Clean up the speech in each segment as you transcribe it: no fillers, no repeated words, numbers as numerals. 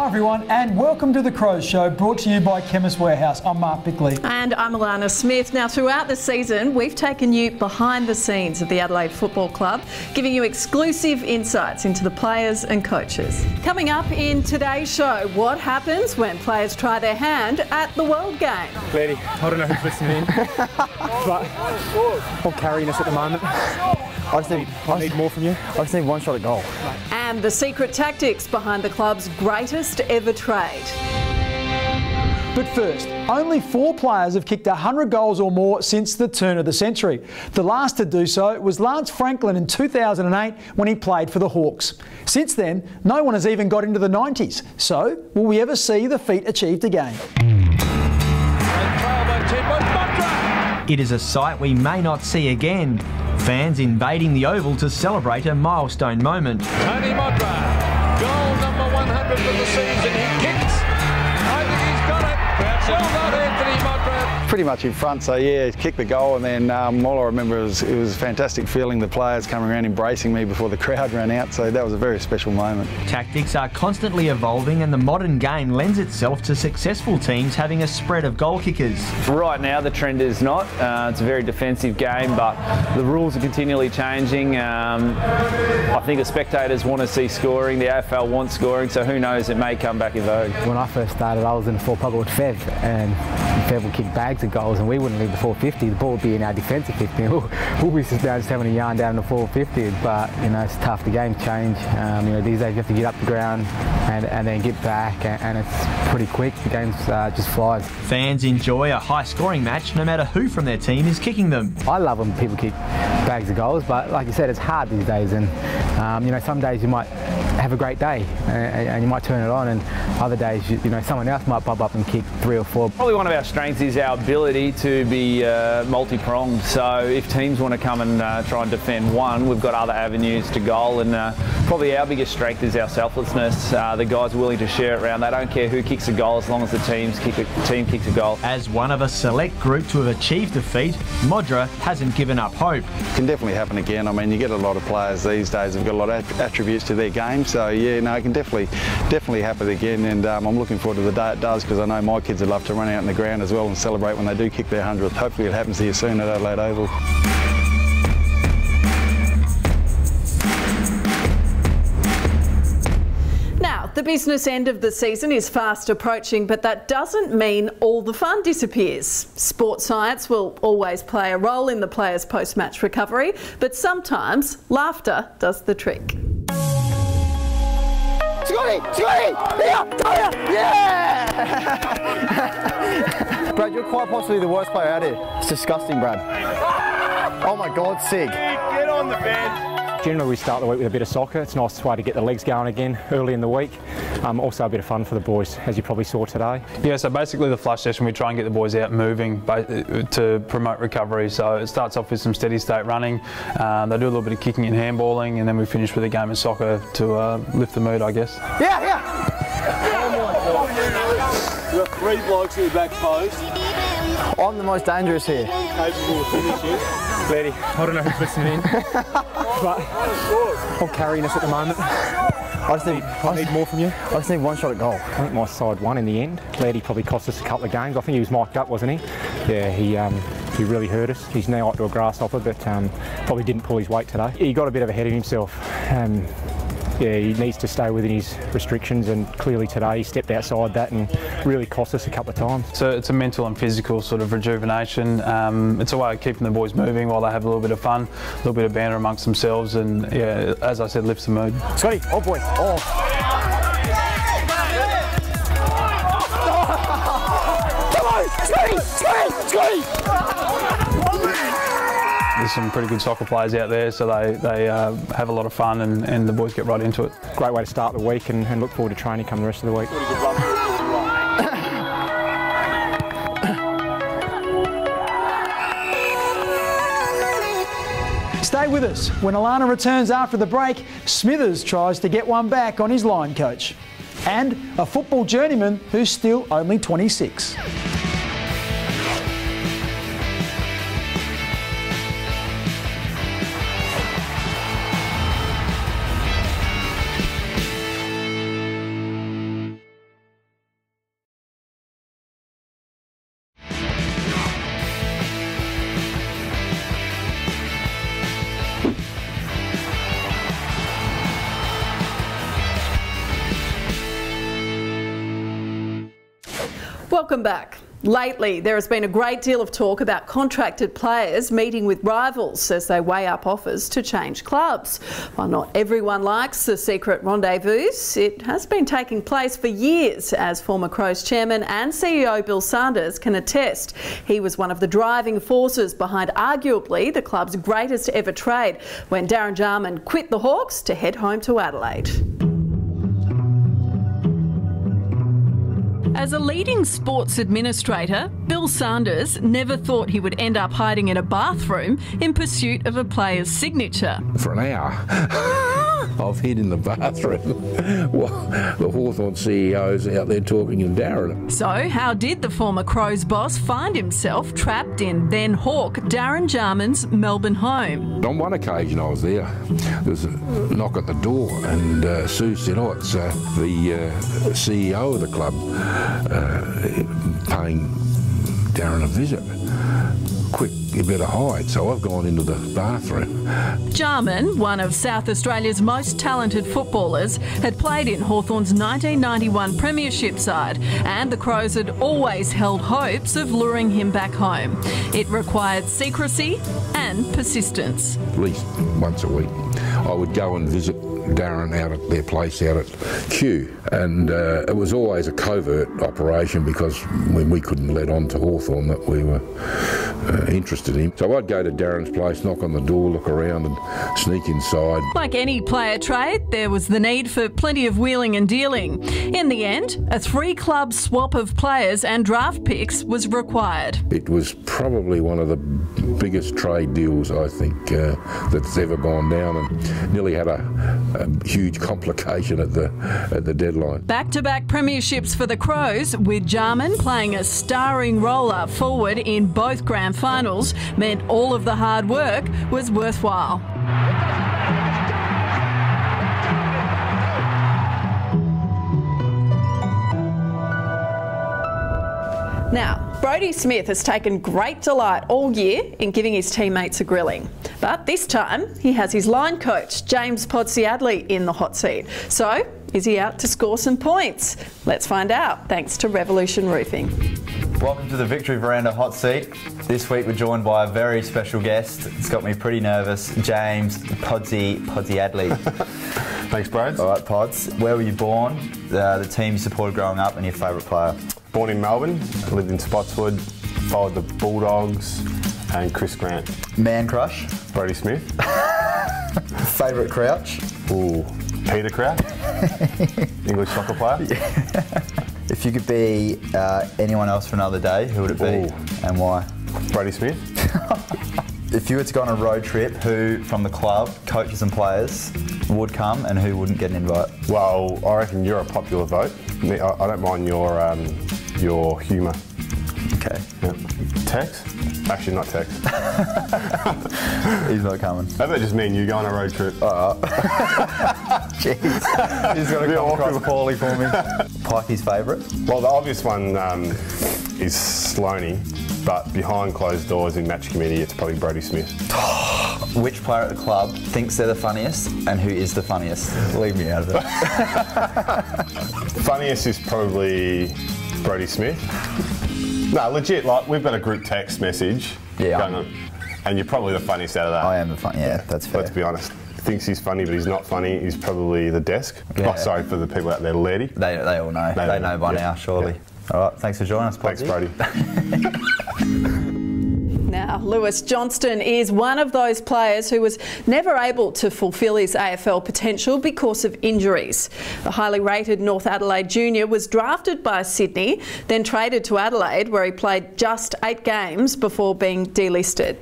Hi everyone, and welcome to The Crows Show, brought to you by Chemist Warehouse. I'm Mark Bickley. And I'm Alana Smith. Now, throughout the season, we've taken you behind the scenes of the Adelaide Football Club, giving you exclusive insights into the players and coaches. Coming up in today's show, what happens when players try their hand at the World Game? Lady, I don't know who's listening in, but I'm carrying us at the moment. I need more from you. I just need one shot at goal. And the secret tactics behind the club's greatest ever trade. But first, only 4 players have kicked 100 goals or more since the turn of the century. The last to do so was Lance Franklin in 2008 when he played for the Hawks. Since then, no one has even got into the 90s. So, will we ever see the feat achieved again? It is a sight we may not see again. Fans invading the Oval to celebrate a milestone moment. Tony Modra, goal number 100 for the season. He kicks. I think he's got it. Well done, Anthony Modra. Pretty much in front, so yeah, kicked the goal, and then all I remember was it was a fantastic feeling, the players coming around embracing me before the crowd ran out, so that was a very special moment. Tactics are constantly evolving, and the modern game lends itself to successful teams having a spread of goal kickers. Right now the trend is not. It's a very defensive game, but the rules are continually changing. I think the spectators want to see scoring, the AFL wants scoring, so who knows, it may come back in vogue. When I first started, I was in the 4 pocket with Fev, and Fev would kick bags of goals and we wouldn't leave the 450. The ball would be in our defensive 50. We'll be just having a yarn down the 450, but you know, it's tough. The game's changed. You know, these days you have to get up the ground and then get back, and it's pretty quick. The game's just flies. Fans enjoy a high-scoring match no matter who from their team is kicking them. I love when people kick bags of goals, but like you said, it's hard these days, and you know, some days you might have a great day and you might turn it on, and other days you know, someone else might bob up and kick 3 or 4. Probably one of our strengths is our ability to be multi-pronged, so if teams want to come and try and defend one, we've got other avenues to goal, and probably our biggest strength is our selflessness. The guys are willing to share it around. They don't care who kicks a goal as long as the team kicks a goal. As one of a select group to have achieved the feat, Modra hasn't given up hope. It can definitely happen again. I mean, you get a lot of players these days who've got a lot of attributes to their game, so yeah, no, it can definitely happen again, and I'm looking forward to the day it does, because I know my kids would love to run out in the ground as well and celebrate when they do kick their 100th. Hopefully it happens here soon at Adelaide Oval. The business end of the season is fast approaching, but that doesn't mean all the fun disappears. Sports science will always play a role in the players' post-match recovery, but sometimes laughter does the trick. Scotty! Yeah! Brad, you're quite possibly the worst player out here. It's disgusting, Brad. Oh my God, Sig. Get on the bench. Generally we start the week with a bit of soccer. It's a nice way to get the legs going again early in the week. Also a bit of fun for the boys, as you probably saw today. Yeah, so basically the flush session, we try and get the boys out moving to promote recovery. So it starts off with some steady state running. They do a little bit of kicking and handballing, and then we finish with a game of soccer to lift the mood, I guess. Yeah! We've got 3 blokes in the back post. I'm the most dangerous here. Capable of finishing. Lady, I don't know who's listening in, but I'm carrying us at the moment. I need more from you. I just need one shot at goal. I think my side won in the end. Laddie probably cost us a couple of games. I think he was mic'd up, wasn't he? Yeah, he really hurt us. He's now up to a grasshopper, but probably didn't pull his weight today. He got a bit of ahead of himself. Yeah, he needs to stay within his restrictions, and clearly today he stepped outside that and really cost us a couple of times. So it's a mental and physical sort of rejuvenation. It's a way of keeping the boys moving while they have a little bit of fun, a little bit of banter amongst themselves, and yeah, as I said, lifts the mood. Scotty, oh boy, oh. Come on, Scotty! There's some pretty good soccer players out there, so they have a lot of fun, and the boys get right into it. Great way to start the week, and look forward to training come the rest of the week. Stay with us. When Alana returns after the break, Smithers tries to get one back on his line coach. And a football journeyman who's still only 26. Welcome back. Lately, there has been a great deal of talk about contracted players meeting with rivals as they weigh up offers to change clubs. While not everyone likes the secret rendezvous, it has been taking place for years, as former Crows chairman and CEO Bill Sanders can attest. He was one of the driving forces behind arguably the club's greatest ever trade when Darren Jarman quit the Hawks to head home to Adelaide. As a leading sports administrator, Bill Sanders never thought he would end up hiding in a bathroom in pursuit of a player's signature. For an hour, I've hid in the bathroom while the Hawthorn CEO's out there talking to Darren. So, how did the former Crows boss find himself trapped in then Hawk Darren Jarman's Melbourne home? On one occasion I was there. There was a knock at the door and Sue said, "Oh, it's the CEO of the club paying Darren a visit. Quick, you better hide." So I've gone into the bathroom. Jarman, one of South Australia's most talented footballers, had played in Hawthorn's 1991 premiership side, and the Crows had always held hopes of luring him back home. It required secrecy and persistence. At least once a week I would go and visit Darren out at their place out at Kew, and it was always a covert operation because we couldn't let on to Hawthorn that we were interested in. So I'd go to Darren's place, knock on the door, look around and sneak inside. Like any player trade, there was the need for plenty of wheeling and dealing. In the end, a 3-club swap of players and draft picks was required. It was probably one of the biggest trade deals I think that's ever gone down, and nearly had a huge complication at the deadline. Back-to-back premierships for the Crows, with Jarman playing a starring role up forward in both grand finals, meant all of the hard work was worthwhile. Now, Brodie Smith has taken great delight all year in giving his teammates a grilling. But this time, he has his line coach, James Podsiadly, in the hot seat. So, is he out to score some points? Let's find out, thanks to Revolution Roofing. Welcome to the Victory Veranda hot seat. This week we're joined by a very special guest. It's got me pretty nervous, James Podsiadly. Thanks, Brad. All right, Pods. Where were you born, the team you supported growing up, and your favourite player? Born in Melbourne, lived in Spotswood, followed the Bulldogs and Chris Grant. Man crush? Brodie Smith. Favourite crouch? Ooh, Peter Crouch. English soccer player. Yeah. If you could be anyone else for another day, who would it be? Ooh. And why? Brodie Smith. If you were to go on a road trip, who from the club, coaches and players, would come and who wouldn't get an invite? Well, I reckon you're a popular vote. I don't mind your humour. Okay. Yeah. Tex? Actually, not Tex. He's not coming. How about just me and you go on a road trip? Jeez. He's got to come across poorly for me. Pikey's favourite? Well, the obvious one is Sloaney, but behind closed doors in match committee, it's probably Brodie Smith. Which player at the club thinks they're the funniest and who is the funniest? Leave me out of it. Funniest is probably Brodie Smith. No, legit, like, we've got a group text message going on, and you're probably the funniest out of that. I am the funniest, yeah, that's fair. Let's be honest. Thinks he's funny, but he's not funny. He's probably the desk. Yeah. Oh, sorry for the people out there, Lairdy. They all know. They know by now, surely. Yeah. All right, thanks for joining us, Podsy. Thanks, Brodie. Now, Lewis Johnston is one of those players who was never able to fulfil his AFL potential because of injuries. The highly rated North Adelaide junior was drafted by Sydney, then traded to Adelaide, where he played just 8 games before being delisted.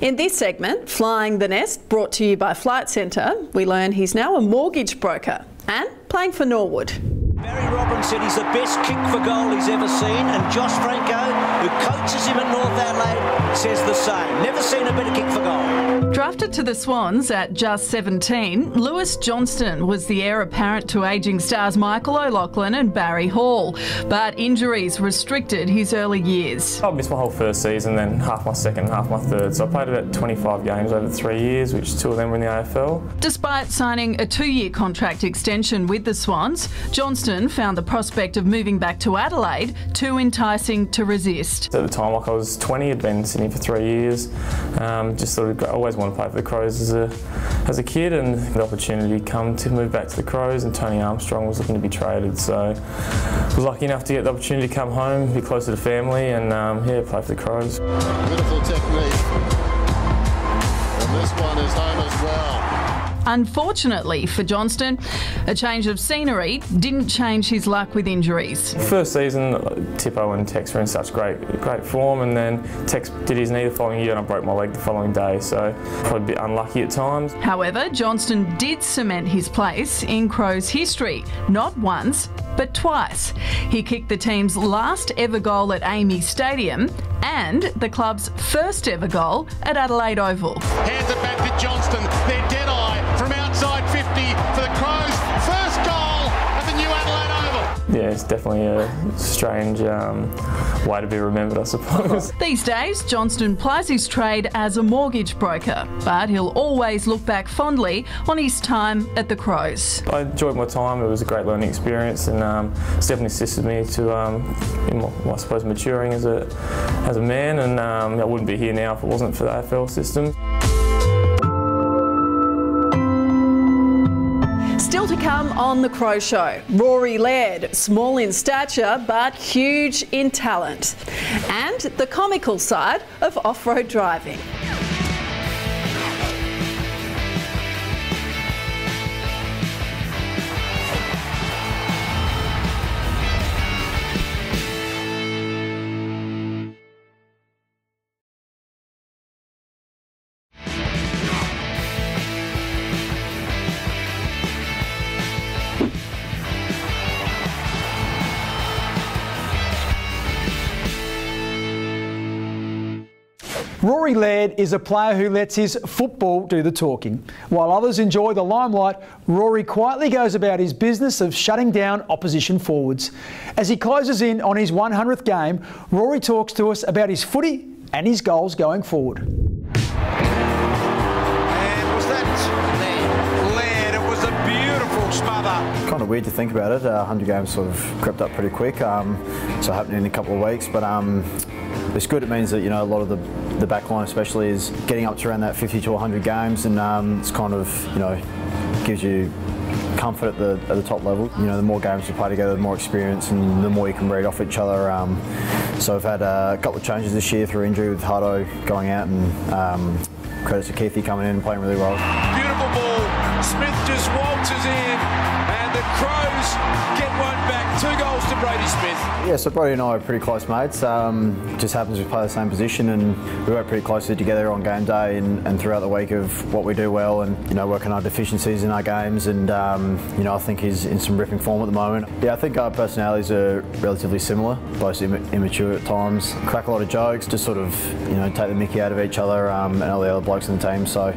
In this segment, Flying the Nest, brought to you by Flight Centre, we learn he's now a mortgage broker and playing for Norwood. Barry Robbins said he's the best kick for goal he's ever seen, and Josh Franco, who coaches him at North Adelaide, says the same. Never seen a better kick for goal. Drafted to the Swans at just 17, Lewis Johnston was the heir apparent to ageing stars Michael O'Loughlin and Barry Hall, but injuries restricted his early years. I missed my whole first season, then half my second, half my third, so I played about 25 games over 3 years, which 2 of them were in the AFL. Despite signing a 2-year contract extension with the Swans, Johnston found the prospect of moving back to Adelaide too enticing to resist. At the time, like I was 20, I'd been in Sydney for 3 years, just sort of always wanted to play for the Crows as a kid, and the opportunity come to move back to the Crows, and Tony Armstrong was looking to be traded, so I was lucky enough to get the opportunity to come home, be closer to family, and yeah, play for the Crows. Beautiful technique, and this one is home as well. Unfortunately for Johnston, a change of scenery didn't change his luck with injuries. First season, Tippo and Tex were in such great form, and then Tex did his knee the following year and I broke my leg the following day, so probably a bit unlucky at times. However, Johnston did cement his place in Crows history, not once, but twice. He kicked the team's last ever goal at Amy Stadium and the club's first ever goal at Adelaide Oval. Hands it back to Johnston, they're dead eye from outside 50 for the Crows. First goal at the new Adelaide Oval. Yeah, it's definitely a strange way to be remembered, I suppose. These days, Johnston plies his trade as a mortgage broker, but he'll always look back fondly on his time at the Crows. I enjoyed my time. It was a great learning experience, and it's definitely assisted me to, I suppose, maturing as a man. And I wouldn't be here now if it wasn't for the AFL system. Still to come on The Crow Show, Rory Laird, small in stature but huge in talent, and the comical side of off-road driving. Rory Laird is a player who lets his football do the talking. While others enjoy the limelight, Rory quietly goes about his business of shutting down opposition forwards. As he closes in on his 100th game, Rory talks to us about his footy and his goals going forward. And was that Laird? It was a beautiful smother. Kind of weird to think about it. 100 games sort of crept up pretty quick, so happening in a couple of weeks, but it's good. It means that, you know, a lot of the back line especially is getting up to around that 50 to 100 games, and it's kind of, you know, gives you comfort at the top level. You know, the more games you play together, the more experience and the more you can read off each other. So I've had a couple of changes this year through injury, with Hardo going out and credits to Keithy coming in and playing really well. Beautiful ball. Smith just waltzes in, and the Crows get one back. 2 goals to Brady Smith. Yeah, so Brody and I are pretty close mates. Just happens we play the same position, and we work pretty closely together on game day and throughout the week of what we do well, and, you know, working on deficiencies in our games. And you know, I think he's in some ripping form at the moment. Yeah, I think our personalities are relatively similar, both immature at times, crack a lot of jokes, just sort of, you know, take the mickey out of each other and all the other blokes in the team. So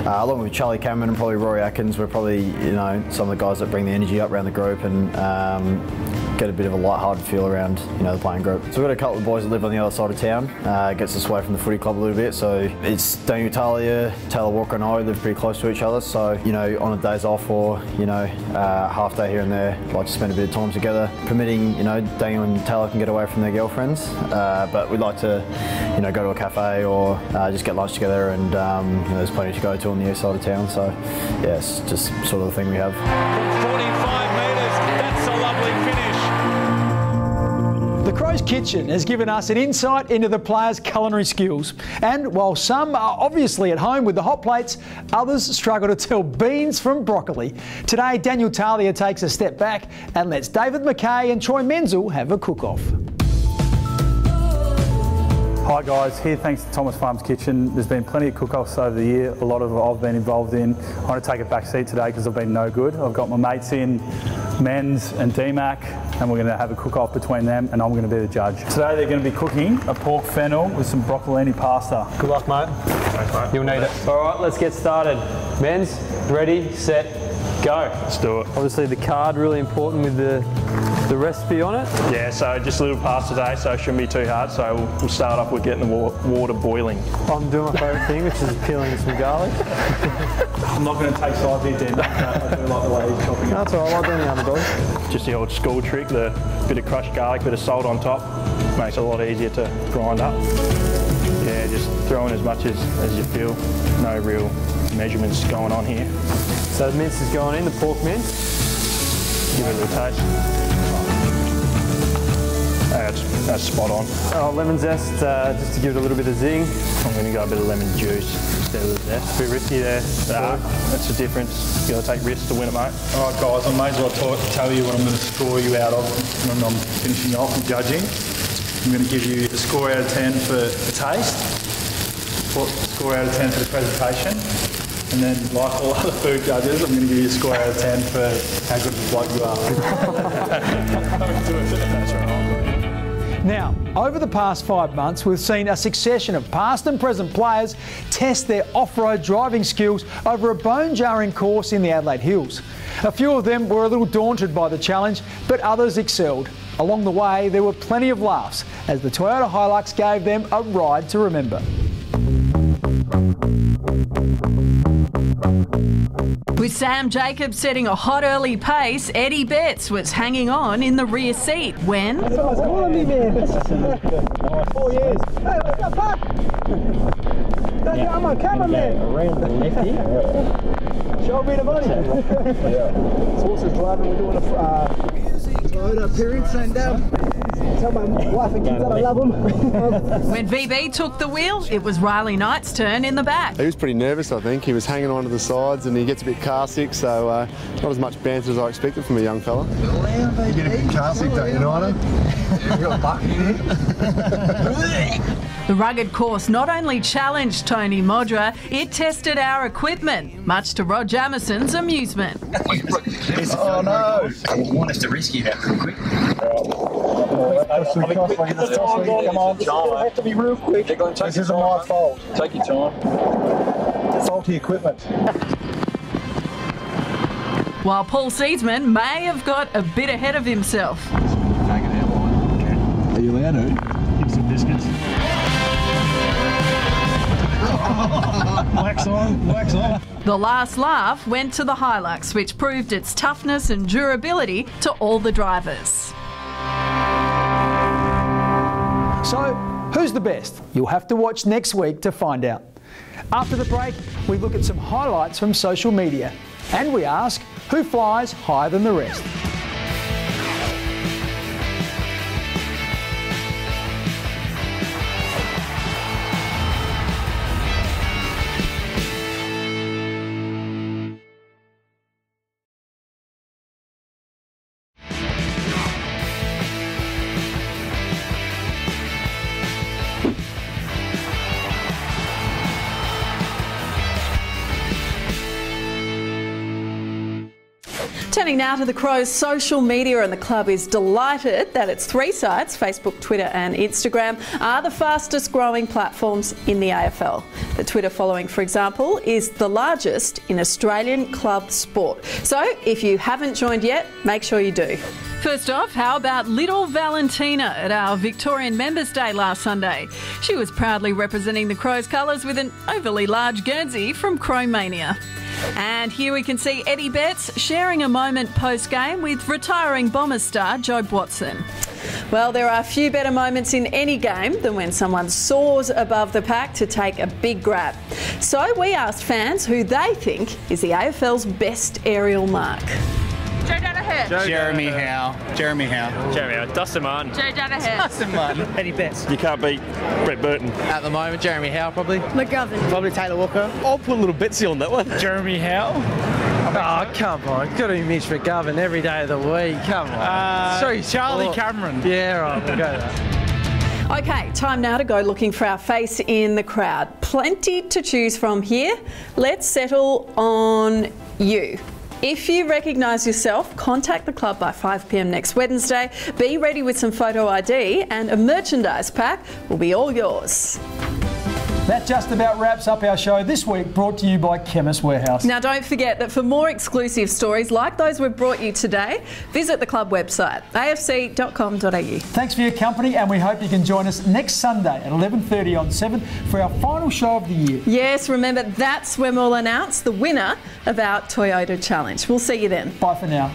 along with Charlie Cameron and probably Rory Atkins, we're probably, you know, some of the guys that bring the energy up around the group and get a bit of a light-hearted feel around, you know, the playing group. So we've got a couple of boys that live on the other side of town. Gets us away from the footy club a little bit. So it's Daniel Talia, Taylor Walker and I live pretty close to each other. So, you know, on a days off or, you know, half day here and there, like to spend a bit of time together. Permitting, you know, Daniel and Taylor can get away from their girlfriends. But we'd like to, you know, go to a cafe or just get lunch together, and, you know, there's plenty to go to on the east side of town. So, yeah, it's just sort of the thing we have. 45 metres, that's a lovely finish. The Crow's Kitchen has given us an insight into the players' culinary skills. And while some are obviously at home with the hot plates, others struggle to tell beans from broccoli. Today, Daniel Talia takes a step back and lets David McKay and Troy Menzel have a cook-off. Hi guys, here thanks to Thomas Farms Kitchen. There's been plenty of cook-offs over the year, a lot of I've been involved in. I'm going to take a back seat today because I've been no good. I've got my mates in, Men's and DMAC, and we're going to have a cook-off between them, and I'm going to be the judge. Today they're going to be cooking a pork fennel with some broccolini pasta. Good luck, mate. Thanks, mate. You'll need it. All right, let's get started. Men's, ready, set, go. Let's do it. Obviously the card, really important with the recipe on it. Yeah, so just a little pasta today, so it shouldn't be too hard. So we'll start off with getting the water boiling. I'm doing my favourite thing, which is peeling some garlic. I'm not going to take sides here, Dan. I do like the way he's chopping it. That's all right, I like doing the underdog. Just the old school trick, the bit of crushed garlic, bit of salt on top. Makes it a lot easier to grind up. Yeah, just throw in as much as you feel. No real measurements going on here. So the mince is going in, the pork mince. Give it a little taste. That's spot on. Lemon zest, just to give it a little bit of zing. I'm going to go a bit of lemon juice instead of the zest. A bit risky there. That's the difference. You've got to take risks to win it, mate. All right, guys, I may as well tell you what I'm going to score you out of when I'm finishing off and judging. I'm going to give you a score out of 10 for the taste, score out of 10 for the presentation, and then, like all other food judges, I'm going to give you a score out of 10 for how good of a bloke you are. That's right. Now, over the past 5 months, we've seen a succession of past and present players test their off-road driving skills over a bone-jarring course in the Adelaide Hills. A few of them were a little daunted by the challenge, but others excelled. Along the way, there were plenty of laughs as the Toyota Hilux gave them a ride to remember. With Sam Jacobs setting a hot early pace, Eddie Betts was hanging on in the rear seat when... That's what I was calling me, man. 4 years. Hey, what's up, Pop? I'm on camera, man. Around the lefty. Show me the money. This horse is driving. We're doing a Toyota period, saying down. Tell my wife and kids that I love them. When VB took the wheel, it was Riley Knight's turn in the back. He was pretty nervous, I think. He was hanging on to the sides and he gets a bit car sick, so not as much banter as I expected from a young fella. You get a bit car sick, don't you, Nina? You got a bucket here. The rugged course not only challenged Tony Modra, it tested our equipment, much to Rod Jamison's amusement. Oh no! I want us to rescue that real quick. Come on, John. Have to be real quick. This isn't my fault. Take your time. Faulty equipment. While Paul Seedsman may have got a bit ahead of himself. Are you allowed to? Give some biscuits. Wax on, wax on. The last laugh went to the Hilux, which proved its toughness and durability to all the drivers. So, who's the best? You'll have to watch next week to find out. After the break, we look at some highlights from social media and we ask, who flies higher than the rest? Turning now to the Crows' social media, and the club is delighted that its 3 sites, Facebook, Twitter and Instagram, are the fastest growing platforms in the AFL. The Twitter following, for example, is the largest in Australian club sport. So if you haven't joined yet, make sure you do. First off, how about little Valentina at our Victorian Members' Day last Sunday? She was proudly representing the Crows colours with an overly large Guernsey from Crowmania. And here we can see Eddie Betts sharing a moment post-game with retiring Bombers star Jobe Watson. Well, there are few better moments in any game than when someone soars above the pack to take a big grab. So we asked fans who they think is the AFL's best aerial mark. Joe Danaher. Jeremy Howe. Jeremy Howe. Dustin Martin. Joe Danaher. Dustin Martin. Eddie Betts. You can't beat Brett Burton. At the moment, Jeremy Howe probably. McGovern. Probably Taylor Walker. I'll put a little Betsy on that one. Jeremy Howe. Oh, come on. Got to be Mitch McGovern every day of the week. Come on. Sorry, Charlie Cameron. Yeah, right. We'll go there. Okay, time now to go looking for our face in the crowd. Plenty to choose from here. Let's settle on you. If you recognise yourself, contact the club by 5 p.m. next Wednesday. Be ready with some photo ID and a merchandise pack will be all yours. That just about wraps up our show this week, brought to you by Chemist Warehouse. Now don't forget that for more exclusive stories like those we've brought you today, visit the club website, afc.com.au. Thanks for your company, and we hope you can join us next Sunday at 11:30 on 7 for our final show of the year. Yes, remember that's when we'll announce the winner of our Toyota Challenge. We'll see you then. Bye for now.